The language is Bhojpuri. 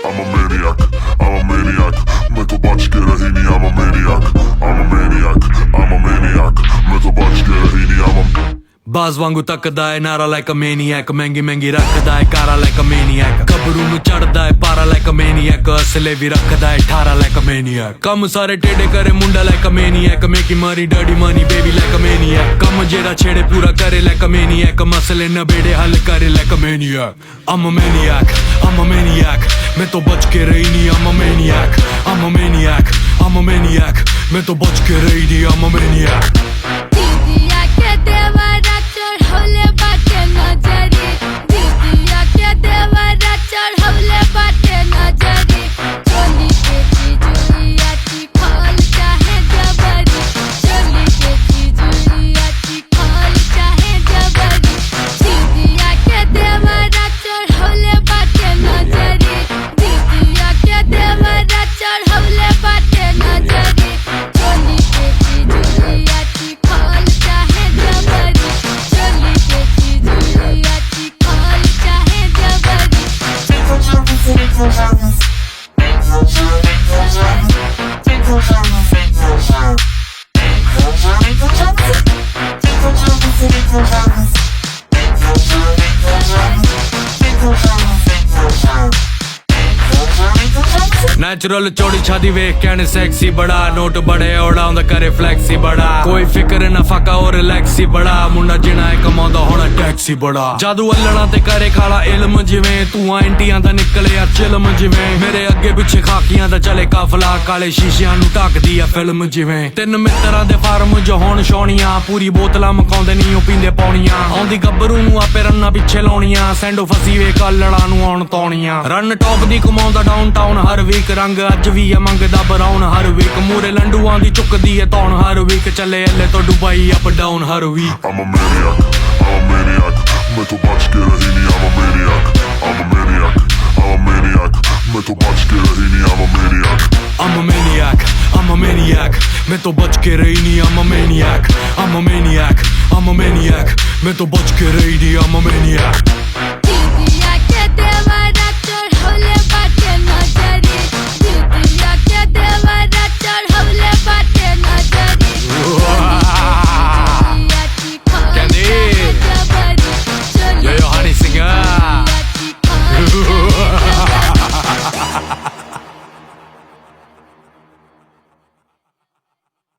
I'm a maniac, I'm a maniac. मैं तो बच के रही नहीं, I'm a maniac, I'm a maniac, I'm a maniac. मैं तो बच के रही नहीं, I'm a ਬਾਜ਼ ਵਾਂਗੂ ਤੱਕਦਾ ਏ ਨਾਰਾ ਲਾਈਕ ਅ ਮੈਨੀਐਕ ਮਹਿੰਗੀ ਮਹਿੰਗੀ ਰੱਖਦਾ ਏ ਕਾਰਾ ਲਾਈਕ ਅ ਮੈਨੀਐਕ ਗੱਭਰੂ ਨੂੰ ਚੜਦਾ ਏ ਪਾਰਾ ਲਾਈਕ ਅ ਮੈਨੀਐਕ ਅਸਲੇ ਵੀ ਰੱਖਦਾ ਏ 18 ਲਾਈਕ ਅ ਮੈਨੀਐਕ ਕੰਮ ਸਾਰੇ ਟੇਡੇ ਕਰੇ ਮੁੰਡਾ like a maniac make money dirty money baby like a maniac ਕੰਮ ਜਿਹੜਾ ਛੇੜੇ ਪੂਰਾ ਕਰੇ ਲਾਈਕ ਅ ਮੈਨੀਐਕ ਮਸਲੇ ਨਬੇੜੇ ਹੱਲ ਕਰੇ like a maniac I'm a maniac, I'm a maniac. मैं तो बच के रही नहीं, I'm a maniac, I'm a maniac, I'm a maniac. मैं तो बच के रही नहीं, I'm a maniac. दीदिया के देवरा चढ़ौले बाटे नजरी, दीदिया के देवरा चढ़ौले बाटे नजरी। चोली के चिजुइया चिखल चाहे जबरी, चोली के चिजुइया चिखल चाहे जबरी। दीदिया के देवरा चढ़ौले बाटे नजरी, दीदिया के देवरा चढ़ौले बाटे नजरी। चोली के चिजुइया चिखल चाहे जबरी, चोली के चिजुइया चिखल चाहे जबरी। नेचुरल चौड़ी छादी वेख कहने सेक्सी बड़ा नोट बड़े ओड़ा उंदा करे फ्लैक्सी बड़ा कोई फिक्र ना फाका और रिलैक्सी बड़ा मुंडा जिना है कमांदा होना टैक्सी बड़ा जादू अल्लना ते करे खाला इल्म जिवें तूं एंटियां दा निकले आ चिल्म जिवें मेरे अगे पिछे खाकियां दा चले काफला काले शीशियां नु ढकदी आ फिल्म जिवें तिन मित्तरां दे फार्म जो होण छौणियां पूरी बोतलां मकाउंदे नी ओ पींदे पौणियां आउंदी गब्बरू नु आपे रन्ना पिछे लाउणियां सैंडो फसी वे कल्लड़ा नु आउण तौणियां रन टॉप दी कमाउंदा डाउनटाउन हर वीक रंग अज भी है मंगदा बराउन हर वीक मूरे लंडुआं दी चुकदी है तौण हर वीक चले अल्ले तो दुबई अप डाउन हर week I'm a maniac, I'm a maniac. मैं तो बच के रही नहीं, I'm a maniac, I'm a maniac, I'm a maniac. मैं तो बच के रही नहीं, I'm a maniac. I'm a maniac, I'm a maniac. मैं तो बच के रही नहीं, I'm a maniac, I'm a maniac, I'm a maniac. मैं तो बच के रही नहीं, I'm a maniac.